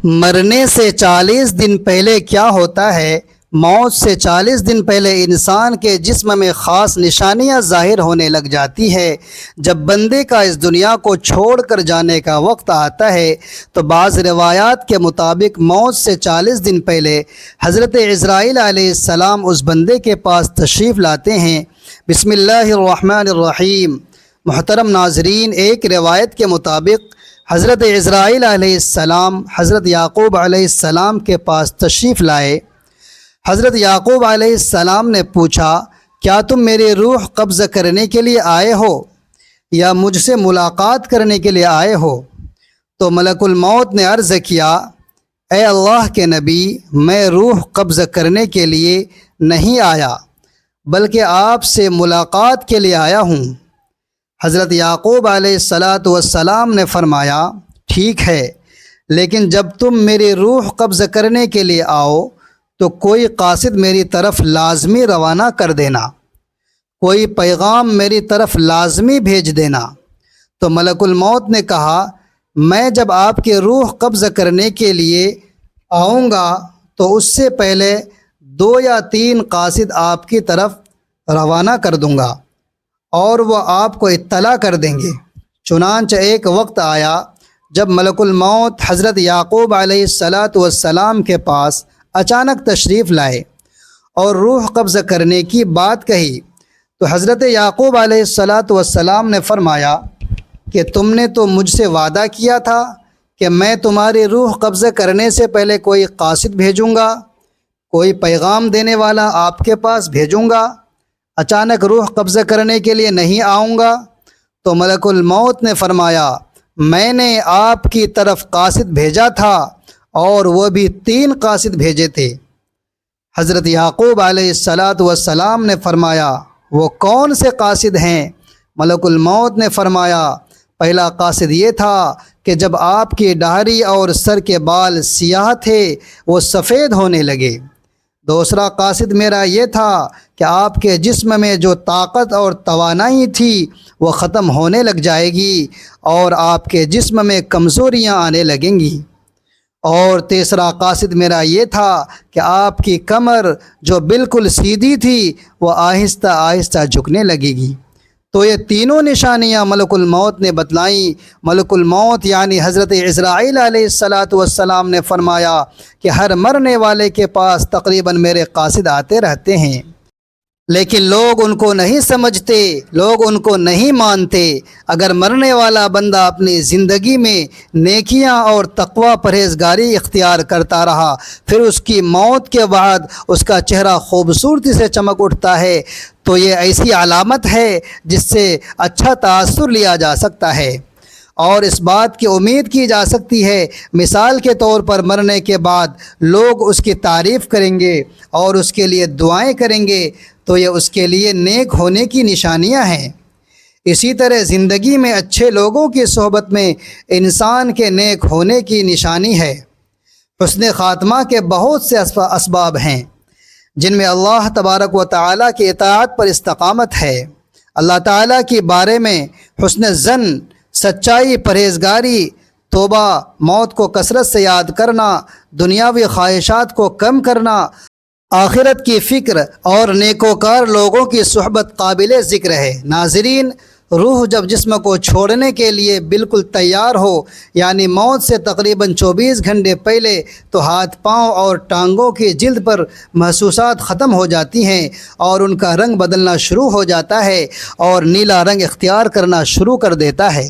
مرنے سے 40 دن پہلے کیا ہوتا ہے؟ موت سے 40 دن پہلے انسان کے جسم میں خاص نشانیاں ظاہر ہونے لگ جاتی ہے۔ جب بندے کا اس دنیا کو چھوڑ کر جانے کا وقت آتا ہے تو بعض روایات کے مطابق موت سے 40 دن پہلے حضرت عزرائیل علیہ السلام اس بندے کے پاس تشریف لاتے ہیں۔ بسم اللہ الرحمن الرحیم۔ محترم ناظرین، ایک روایت کے مطابق حضرت عزرائیل علیہ السلام حضرت یعقوب علیہ السلام کے پاس تشریف لائے۔ حضرت یعقوب علیہ السلام نے پوچھا، کیا تم میری روح قبض کرنے کے لیے آئے ہو یا مجھ سے ملاقات کرنے کے لیے آئے ہو؟ تو ملک الموت نے عرض کیا، اے اللہ کے نبی، میں روح قبض کرنے کے لیے نہیں آیا بلکہ آپ سے ملاقات کے لیے آیا ہوں۔ حضرت یعقوب علیہ السلام نے فرمایا، ٹھیک ہے، لیکن جب تم میری روح قبض کرنے کے لیے آؤ تو کوئی قاصد میری طرف لازمی روانہ کر دینا، کوئی پیغام میری طرف لازمی بھیج دینا۔ تو ملک الموت نے کہا، میں جب آپ کی روح قبض کرنے کے لیے آؤں گا تو اس سے پہلے 2 یا 3 قاصد آپ کی طرف روانہ کر دوں گا اور وہ آپ کو اطلاع کر دیں گے۔ چنانچہ ایک وقت آیا جب ملک الموت حضرت یعقوب علیہ السلام کے پاس اچانک تشریف لائے اور روح قبض کرنے کی بات کہی تو حضرت یعقوب علیہ السلام نے فرمایا کہ تم نے تو مجھ سے وعدہ کیا تھا کہ میں تمہاری روح قبض کرنے سے پہلے کوئی قاصد بھیجوں گا، کوئی پیغام دینے والا آپ کے پاس بھیجوں گا، اچانک روح قبض کرنے کے لیے نہیں آؤں گا۔ تو ملک الموت نے فرمایا، میں نے آپ کی طرف قاصد بھیجا تھا اور وہ بھی 3 قاصد بھیجے تھے۔ حضرت یعقوب علیہ السلام نے فرمایا، وہ کون سے قاصد ہیں؟ ملک الموت نے فرمایا، پہلا قاصد یہ تھا کہ جب آپ کی داڑھی اور سر کے بال سیاہ تھے وہ سفید ہونے لگے۔ دوسرا قاصد میرا یہ تھا کہ آپ کے جسم میں جو طاقت اور توانائی تھی وہ ختم ہونے لگ جائے گی اور آپ کے جسم میں کمزوریاں آنے لگیں گی۔ اور تیسرا قاصد میرا یہ تھا کہ آپ کی کمر جو بالکل سیدھی تھی وہ آہستہ آہستہ جھکنے لگے گی۔ تو یہ تینوں نشانیاں ملک الموت نے بتلائیں۔ ملک الموت یعنی حضرت عزرائیل علیہ السلام نے فرمایا کہ ہر مرنے والے کے پاس تقریباً میرے قاصد آتے رہتے ہیں، لیکن لوگ ان کو نہیں سمجھتے، لوگ ان کو نہیں مانتے۔ اگر مرنے والا بندہ اپنی زندگی میں نیکیاں اور تقوی پرہیزگاری اختیار کرتا رہا، پھر اس کی موت کے بعد اس کا چہرہ خوبصورتی سے چمک اٹھتا ہے، تو یہ ایسی علامت ہے جس سے اچھا تاثر لیا جا سکتا ہے اور اس بات کی امید کی جا سکتی ہے۔ مثال کے طور پر مرنے کے بعد لوگ اس کی تعریف کریں گے اور اس کے لیے دعائیں کریں گے، تو یہ اس کے لیے نیک ہونے کی نشانیاں ہیں۔ اسی طرح زندگی میں اچھے لوگوں کی صحبت میں انسان کے نیک ہونے کی نشانی ہے۔ حسن خاتمہ کے بہت سے اسباب ہیں جن میں اللہ تبارک و تعالیٰ کی اطاعت پر استقامت ہے، اللہ تعالیٰ کے بارے میں حسن ظن، سچائی، پرہیزگاری، توبہ، موت کو کثرت سے یاد کرنا، دنیاوی خواہشات کو کم کرنا، آخرت کی فکر اور نیکوکار لوگوں کی صحبت قابل ذکر ہے۔ ناظرین، روح جب جسم کو چھوڑنے کے لیے بالکل تیار ہو، یعنی موت سے تقریباً 24 گھنٹے پہلے، تو ہاتھ پاؤں اور ٹانگوں کی جلد پر محسوسات ختم ہو جاتی ہیں اور ان کا رنگ بدلنا شروع ہو جاتا ہے اور نیلا رنگ اختیار کرنا شروع کر دیتا ہے۔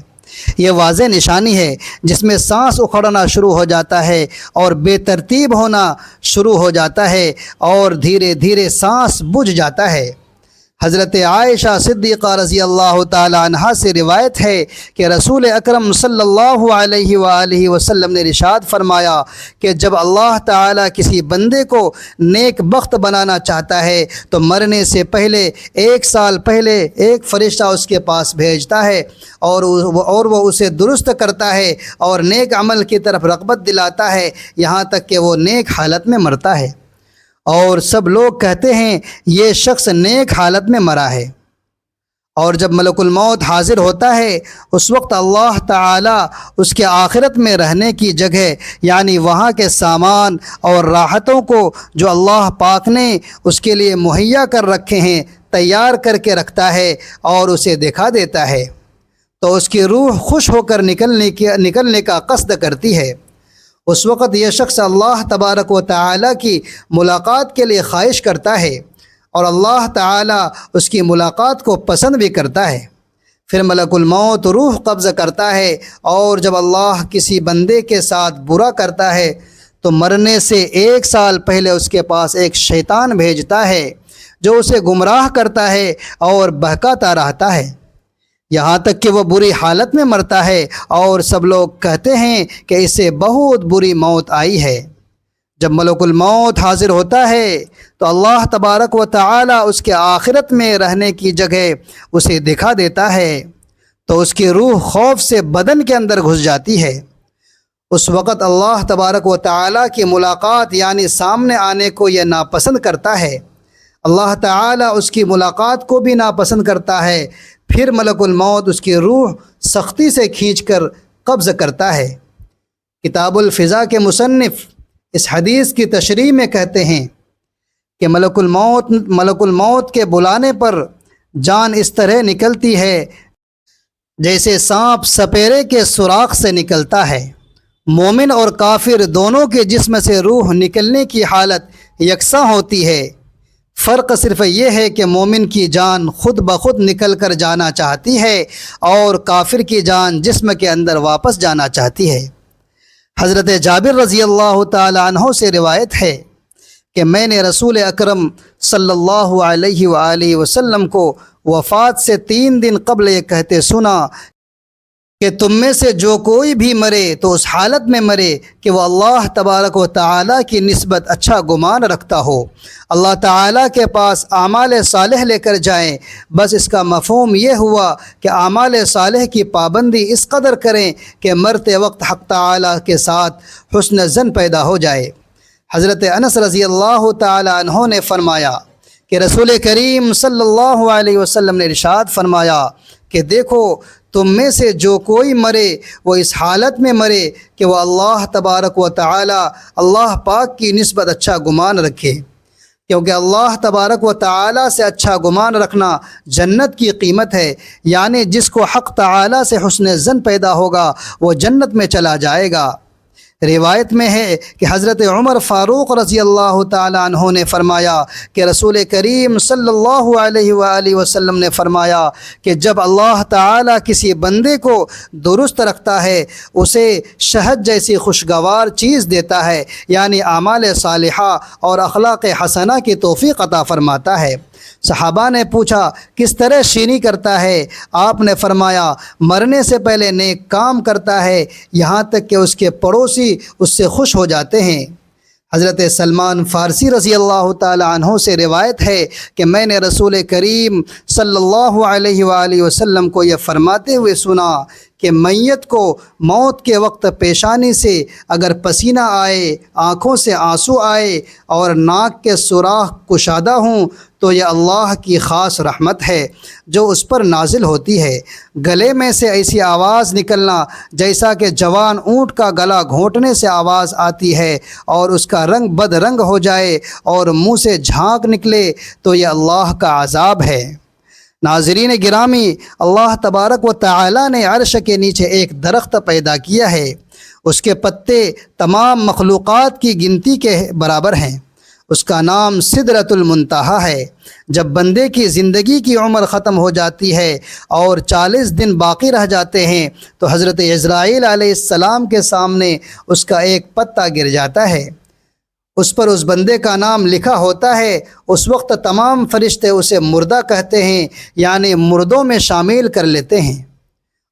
یہ واضح نشانی ہے جس میں سانس اکھڑنا شروع ہو جاتا ہے اور بے ترتیب ہونا شروع ہو جاتا ہے اور دھیرے دھیرے سانس بجھ جاتا ہے۔ حضرت عائشہ صدیقہ رضی اللہ تعالی عنہا سے روایت ہے کہ رسول اکرم صلی اللہ علیہ وآلہ وسلم نے ارشاد فرمایا کہ جب اللہ تعالی کسی بندے کو نیک بخت بنانا چاہتا ہے تو مرنے سے پہلے 1 سال پہلے ایک فرشتہ اس کے پاس بھیجتا ہے اور وہ اسے درست کرتا ہے اور نیک عمل کی طرف رغبت دلاتا ہے یہاں تک کہ وہ نیک حالت میں مرتا ہے، اور سب لوگ کہتے ہیں یہ شخص نیک حالت میں مرا ہے۔ اور جب ملک الموت حاضر ہوتا ہے اس وقت اللہ تعالی اس کے آخرت میں رہنے کی جگہ یعنی وہاں کے سامان اور راحتوں کو جو اللہ پاک نے اس کے لیے مہیا کر رکھے ہیں تیار کر کے رکھتا ہے اور اسے دکھا دیتا ہے، تو اس کی روح خوش ہو کر نکلنے کا قصد کرتی ہے۔ اس وقت یہ شخص اللہ تبارک و تعالی کی ملاقات کے لیے خواہش کرتا ہے اور اللہ تعالی اس کی ملاقات کو پسند بھی کرتا ہے۔ پھر ملک الموت روح قبض کرتا ہے، اور جب اللہ کسی بندے کے ساتھ برا کرتا ہے تو مرنے سے 1 سال پہلے اس کے پاس ایک شیطان بھیجتا ہے جو اسے گمراہ کرتا ہے اور بہکاتا رہتا ہے، یہاں تک کہ وہ بری حالت میں مرتا ہے اور سب لوگ کہتے ہیں کہ اسے بہت بری موت آئی ہے۔ جب ملک الموت حاضر ہوتا ہے تو اللہ تبارک و تعالی اس کے آخرت میں رہنے کی جگہ اسے دکھا دیتا ہے، تو اس کی روح خوف سے بدن کے اندر گھس جاتی ہے۔ اس وقت اللہ تبارک و تعالی کی ملاقات یعنی سامنے آنے کو یہ ناپسند کرتا ہے، اللہ تعالی اس کی ملاقات کو بھی ناپسند کرتا ہے۔ پھر ملک الموت اس کی روح سختی سے کھینچ کر قبض کرتا ہے۔ کتاب الفضا کے مصنف اس حدیث کی تشریح میں کہتے ہیں کہ ملک الموت کے بلانے پر جان اس طرح نکلتی ہے جیسے سانپ سپیرے کے سوراخ سے نکلتا ہے۔ مومن اور کافر دونوں کے جسم سے روح نکلنے کی حالت یکساں ہوتی ہے، فرق صرف یہ ہے کہ مومن کی جان خود بخود نکل کر جانا چاہتی ہے اور کافر کی جان جسم کے اندر واپس جانا چاہتی ہے۔ حضرت جابر رضی اللہ تعالی عنہ سے روایت ہے کہ میں نے رسول اکرم صلی اللہ علیہ وآلہ وسلم کو وفات سے 3 دن قبل یہ کہتے سنا کہ تم میں سے جو کوئی بھی مرے تو اس حالت میں مرے کہ وہ اللہ تبارک و تعالی کی نسبت اچھا گمان رکھتا ہو، اللہ تعالی کے پاس اعمال صالح لے کر جائیں۔ بس اس کا مفہوم یہ ہوا کہ اعمال صالح کی پابندی اس قدر کریں کہ مرتے وقت حق تعالی کے ساتھ حسن ظن پیدا ہو جائے۔ حضرت انس رضی اللہ تعالی عنہ نے فرمایا کہ رسول کریم صلی اللہ علیہ وسلم نے ارشاد فرمایا کہ دیکھو تم میں سے جو کوئی مرے وہ اس حالت میں مرے کہ وہ اللہ تبارک و تعالی اللہ پاک کی نسبت اچھا گمان رکھے، کیونکہ اللہ تبارک و تعالی سے اچھا گمان رکھنا جنت کی قیمت ہے، یعنی جس کو حق تعالی سے حسن ظن پیدا ہوگا وہ جنت میں چلا جائے گا۔ روایت میں ہے کہ حضرت عمر فاروق رضی اللہ تعالی عنہ نے فرمایا کہ رسول کریم صلی اللہ علیہ وآلہ وسلم نے فرمایا کہ جب اللہ تعالی کسی بندے کو درست رکھتا ہے اسے شہد جیسی خوشگوار چیز دیتا ہے، یعنی اعمال صالحہ اور اخلاق حسنہ کی توفیق عطا فرماتا ہے۔ صحابہ نے پوچھا کس طرح شینی کرتا ہے؟ آپ نے فرمایا مرنے سے پہلے نیک کام کرتا ہے یہاں تک کہ اس کے پڑوسی اس سے خوش ہو جاتے ہیں۔ حضرت سلمان فارسی رضی اللہ تعالی عنہ سے روایت ہے کہ میں نے رسول کریم صلی اللہ علیہ وآلہ وسلم کو یہ فرماتے ہوئے سنا کہ میت کو موت کے وقت پیشانی سے اگر پسینہ آئے، آنکھوں سے آنسو آئے اور ناک کے سوراخ کشادہ ہوں تو یہ اللہ کی خاص رحمت ہے جو اس پر نازل ہوتی ہے۔ گلے میں سے ایسی آواز نکلنا جیسا کہ جوان اونٹ کا گلا گھونٹنے سے آواز آتی ہے اور اس کا رنگ بد رنگ ہو جائے اور منہ سے جھانک نکلے تو یہ اللہ کا عذاب ہے۔ ناظرین گرامی، اللہ تبارک و تعالی نے عرش کے نیچے ایک درخت پیدا کیا ہے، اس کے پتے تمام مخلوقات کی گنتی کے برابر ہیں، اس کا نام سدرۃ المنتہا ہے۔ جب بندے کی زندگی کی عمر ختم ہو جاتی ہے اور 40 دن باقی رہ جاتے ہیں تو حضرت عزرائیل علیہ السلام کے سامنے اس کا ایک پتا گر جاتا ہے، اس پر اس بندے کا نام لکھا ہوتا ہے۔ اس وقت تمام فرشتے اسے مردہ کہتے ہیں، یعنی مردوں میں شامل کر لیتے ہیں،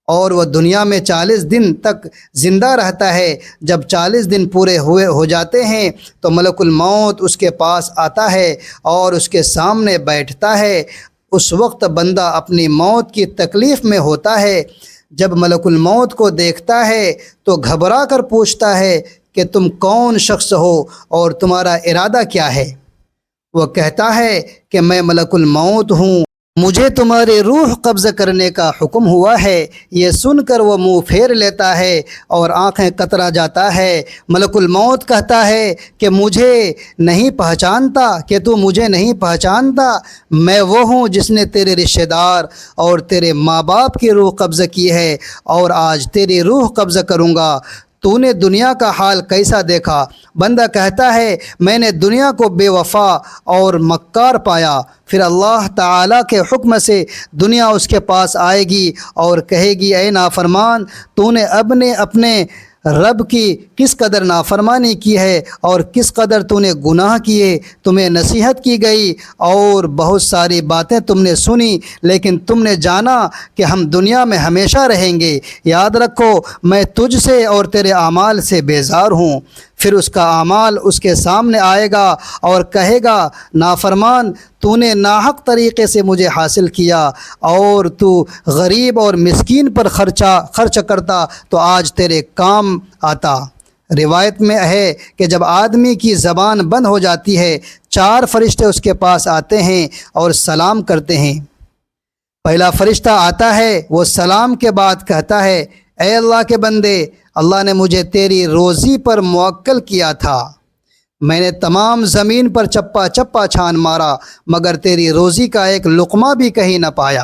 اور وہ دنیا میں 40 دن تک زندہ رہتا ہے۔ جب 40 دن پورے ہو جاتے ہیں تو ملک الموت اس کے پاس آتا ہے اور اس کے سامنے بیٹھتا ہے۔ اس وقت بندہ اپنی موت کی تکلیف میں ہوتا ہے۔ جب ملک الموت کو دیکھتا ہے تو گھبرا کر پوچھتا ہے کہ تم کون شخص ہو اور تمہارا ارادہ کیا ہے؟ وہ کہتا ہے کہ میں ملک الموت ہوں۔ مجھے تمہاری روح قبض کرنے کا حکم ہوا ہے۔ یہ سن کر وہ منہ پھیر لیتا ہے اور آنکھیں کترا جاتا ہے۔ ملک الموت کہتا ہے کہ مجھے نہیں پہچانتا، کہ تو مجھے نہیں پہچانتا؟ میں وہ ہوں جس نے تیرے رشتہ دار اور تیرے ماں باپ کی روح قبض کی ہے، اور آج تیری روح قبض کروں گا۔ تو نے دنیا کا حال کیسا دیکھا؟ بندہ کہتا ہے میں نے دنیا کو بے وفا اور مکار پایا۔ پھر اللہ تعالیٰ کے حکم سے دنیا اس کے پاس آئے گی اور کہے گی اے نافرمان، تو نے اپنے رب کی کس قدر نافرمانی کی ہے اور کس قدر تو نے گناہ کیے۔ تمہیں نصیحت کی گئی اور بہت ساری باتیں تم نے سنی، لیکن تم نے جانا کہ ہم دنیا میں ہمیشہ رہیں گے۔ یاد رکھو میں تجھ سے اور تیرے اعمال سے بیزار ہوں۔ پھر اس کا اعمال اس کے سامنے آئے گا اور کہے گا نافرمان، تو نے ناحق طریقے سے مجھے حاصل کیا اور تو غریب اور مسکین پر خرچ کرتا تو آج تیرے کام آتا۔ روایت میں ہے کہ جب آدمی کی زبان بند ہو جاتی ہے، 4 فرشتے اس کے پاس آتے ہیں اور سلام کرتے ہیں۔ پہلا فرشتہ آتا ہے، وہ سلام کے بعد کہتا ہے اے اللہ کے بندے، اللہ نے مجھے تیری روزی پر موکل کیا تھا۔ میں نے تمام زمین پر چپا چپا چھان مارا، مگر تیری روزی کا ایک لقمہ بھی کہیں نہ پایا۔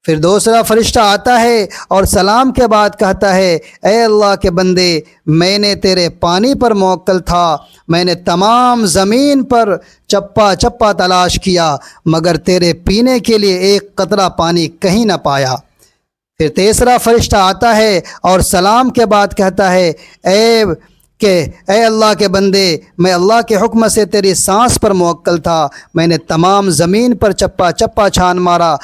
پھر دوسرا فرشتہ آتا ہے اور سلام کے بعد کہتا ہے اے اللہ کے بندے، میں نے تیرے پانی پر موکل تھا، میں نے تمام زمین پر چپا چپا تلاش کیا، مگر تیرے پینے کے لیے ایک قطرہ پانی کہیں نہ پایا۔ پھر تیسرا فرشتہ آتا ہے اور سلام کے بعد کہتا ہے اے اللہ کے بندے، میں اللہ کے حکم سے تیری سانس پر موکل تھا، میں نے تمام زمین پر چپا چپا چھان مارا،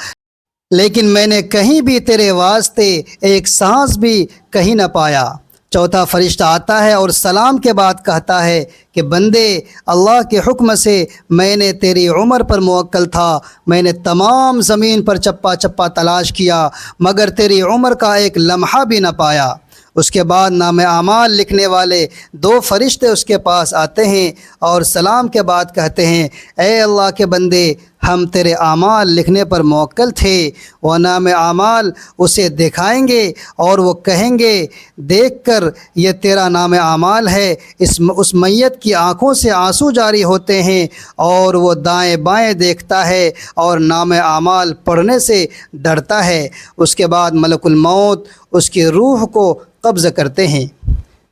لیکن میں نے کہیں بھی تیرے واسطے ایک سانس بھی کہیں نہ پایا۔ چوتھا فرشتہ آتا ہے اور سلام کے بعد کہتا ہے کہ بندے، اللہ کے حکم سے میں نے تیری عمر پر موکل تھا، میں نے تمام زمین پر چپا چپا تلاش کیا، مگر تیری عمر کا ایک لمحہ بھی نہ پایا۔ اس کے بعد نام اعمال لکھنے والے 2 فرشتے اس کے پاس آتے ہیں اور سلام کے بعد کہتے ہیں اے اللہ کے بندے، ہم تیرے اعمال لکھنے پر موکل تھے۔ وہ نام اعمال اسے دکھائیں گے اور وہ کہیں گے دیکھ کر یہ تیرا نام اعمال ہے۔ اس میت کی آنکھوں سے آنسو جاری ہوتے ہیں اور وہ دائیں بائیں دیکھتا ہے اور نام اعمال پڑھنے سے ڈرتا ہے۔ اس کے بعد ملک الموت اس کی روح کو قبض کرتے ہیں۔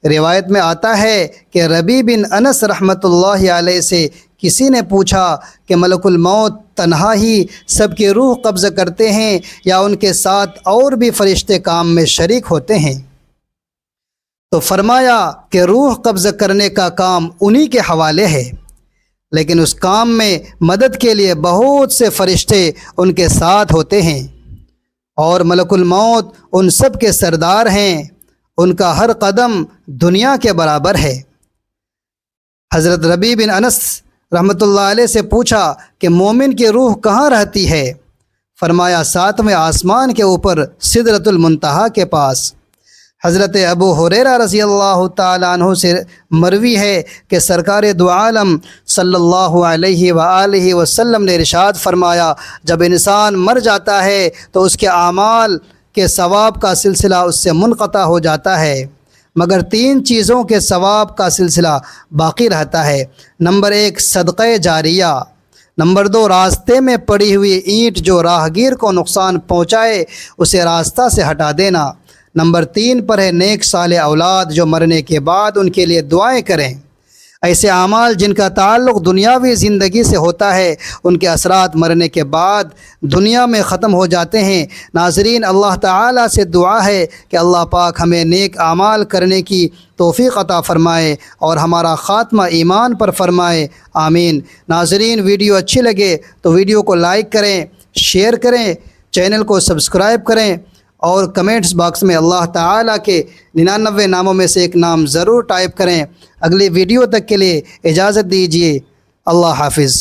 روایت میں آتا ہے کہ ربیع بن انس رحمۃ اللہ علیہ سے کسی نے پوچھا کہ ملک الموت تنہا ہی سب کی روح قبض کرتے ہیں یا ان کے ساتھ اور بھی فرشتے کام میں شریک ہوتے ہیں؟ تو فرمایا کہ روح قبض کرنے کا کام انہی کے حوالے ہے، لیکن اس کام میں مدد کے لیے بہت سے فرشتے ان کے ساتھ ہوتے ہیں، اور ملک الموت ان سب کے سردار ہیں، ان کا ہر قدم دنیا کے برابر ہے۔ حضرت ربیع بن انس رحمۃ اللہ علیہ سے پوچھا کہ مومن کی روح کہاں رہتی ہے؟ فرمایا 7ویں آسمان کے اوپر سدرۃ المنتہا کے پاس۔ حضرت ابو ہریرہ رضی اللہ تعالیٰ عنہ سے مروی ہے کہ سرکار دو عالم صلی اللہ علیہ وآلہ وسلم نے ارشاد فرمایا جب انسان مر جاتا ہے تو اس کے اعمال کے ثواب کا سلسلہ اس سے منقطع ہو جاتا ہے، مگر 3 چیزوں کے ثواب کا سلسلہ باقی رہتا ہے۔ نمبر 1 صدقہ جاریہ، نمبر 2 راستے میں پڑی ہوئی اینٹ جو راہگیر کو نقصان پہنچائے اسے راستہ سے ہٹا دینا، نمبر 3 پر ہے نیک صالح اولاد جو مرنے کے بعد ان کے لیے دعائیں کریں۔ ایسے اعمال جن کا تعلق دنیاوی زندگی سے ہوتا ہے ان کے اثرات مرنے کے بعد دنیا میں ختم ہو جاتے ہیں۔ ناظرین، اللہ تعالیٰ سے دعا ہے کہ اللہ پاک ہمیں نیک اعمال کرنے کی توفیق عطا فرمائے اور ہمارا خاتمہ ایمان پر فرمائے، آمین۔ ناظرین، ویڈیو اچھی لگے تو ویڈیو کو لائک کریں، شیئر کریں، چینل کو سبسکرائب کریں اور کمنٹس باکس میں اللہ تعالیٰ کے 99 ناموں میں سے ایک نام ضرور ٹائپ کریں۔ اگلی ویڈیو تک کے لیے اجازت دیجیے، اللہ حافظ۔